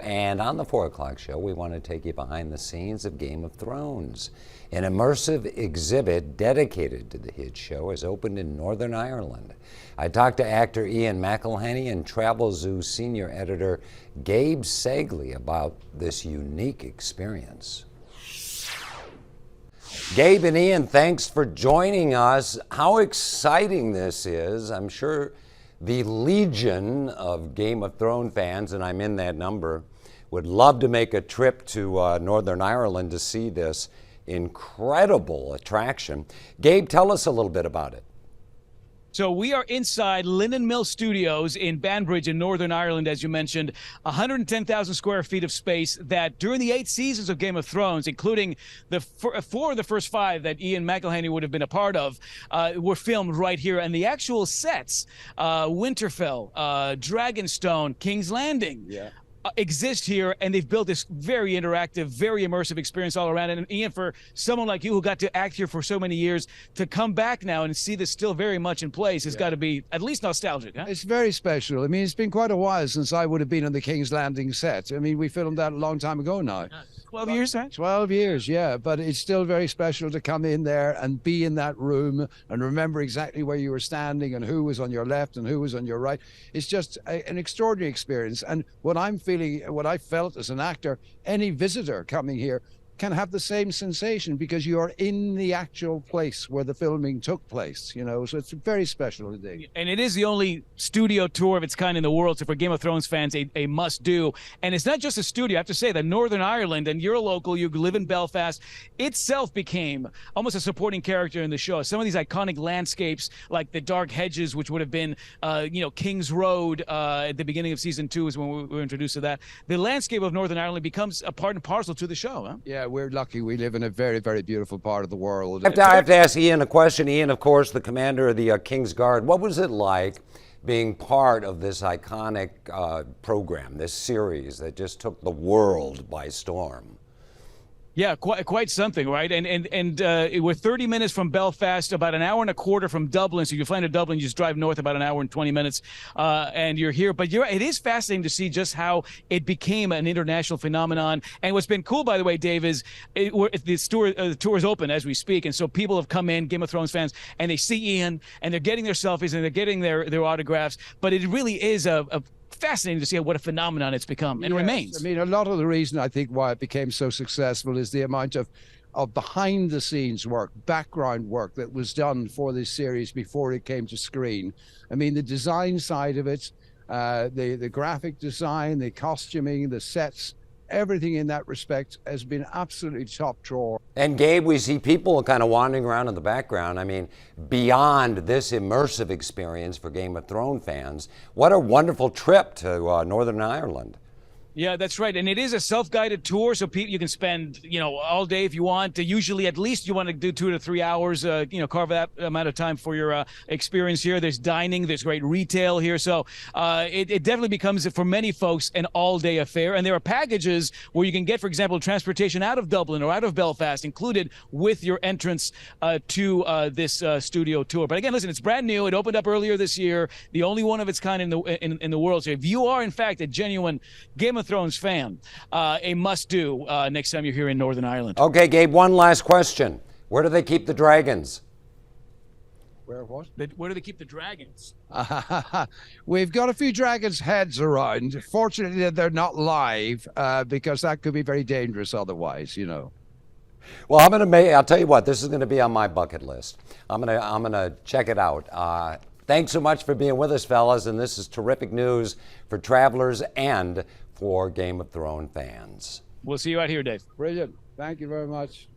And on the 4 o'clock show, we want to take you behind the scenes of Game of Thrones. An immersive exhibit dedicated to the hit show has opened in Northern Ireland. I talked to actor Ian McElhinney and Travelzoo senior editor Gabe Sagile about this unique experience. Gabe and Ian, thanks for joining us. How exciting this is. I'm sure the legion of Game of Thrones fans, and I'm in that number, would love to make a trip to Northern Ireland to see this incredible attraction. Gabe, tell us a little bit about it. So we are inside Linen Mill Studios in Banbridge in Northern Ireland, as you mentioned, 110,000 square feet of space that during the 8 seasons of Game of Thrones, including the 4 of the first 5 that Ian McElhinney would have been a part of, were filmed right here. And the actual sets, Winterfell, Dragonstone, King's Landing, exist here, and they've built this very interactive, very immersive experience all around it. And Ian, for someone like you who got to act here for so many years, to come back now and see this still very much in place has got to be at least nostalgic, huh? It's very special. I mean, it's been quite a while since I would have been on the King's Landing set. I mean, we filmed that a long time ago now. 12 years, huh? 12 years, yeah. But it's still very special to come in there and be in that room and remember exactly where you were standing and who was on your left and who was on your right. It's just an extraordinary experience. And what I'm feeling, what I felt as an actor, any visitor coming here can have the same sensation because you are in the actual place where the filming took place, you know, so it's very special indeed. And it is the only studio tour of its kind in the world, so for Game of Thrones fans, a must-do. And it's not just a studio. I have to say that Northern Ireland, and you're a local, you live in Belfast, itself became almost a supporting character in the show. Some of these iconic landscapes, like the dark hedges, which would have been, King's Road at the beginning of season 2 is when we were introduced to that. The landscape of Northern Ireland becomes a part and parcel to the show, huh? Yeah, we're lucky. We live in a very, very beautiful part of the world. I have to ask Ian a question. Ian, of course, the commander of the King's Guard. What was it like being part of this iconic program, this series that just took the world by storm? Yeah, quite something, right? And we're 30 minutes from Belfast, about an hour and a quarter from Dublin. So you fly into Dublin, you just drive north about an hour and 20 minutes, and you're here. But it is fascinating to see just how it became an international phenomenon. And what's been cool, by the way, Dave, is the tour is open as we speak, and so people have come in, Game of Thrones fans, and they see Ian, and they're getting their selfies, and they're getting their autographs. But it really is a fascinating to see what a phenomenon it's become and remains. I mean, a lot of the reason I think why it became so successful is the amount of behind the scenes work, background work that was done for this series before it came to screen. I mean, the design side of it, the graphic design, the costuming, the sets, everything in that respect has been absolutely top drawer. And Gabe, we see people kind of wandering around in the background. I mean, beyond this immersive experience for Game of Thrones fans, what a wonderful trip to Northern Ireland. Yeah, that's right. And it is a self-guided tour, so you can spend, all day if you want. Usually, at least you want to do 2 to 3 hours, carve that amount of time for your experience here. There's dining, there's great retail here. So it definitely becomes, for many folks, an all-day affair. And there are packages where you can get, for example, transportation out of Dublin or out of Belfast included with your entrance to this studio tour. But again, listen, it's brand new. It opened up earlier this year, the only one of its kind in the world. So if you are, in fact, a genuine Game of Thrones fan, a must-do next time you're here in Northern Ireland. Okay, Gabe, one last question. Where do they keep the dragons? Where what? Where do they keep the dragons? We've got a few dragons' heads around. Fortunately, they're not live because that could be very dangerous otherwise, Well, I'll tell you what, this is gonna be on my bucket list. I'm gonna check it out. Thanks so much for being with us, fellas, and this is terrific news for travelers and for Game of Thrones fans. We'll see you out here, Dave. Brilliant. Thank you very much.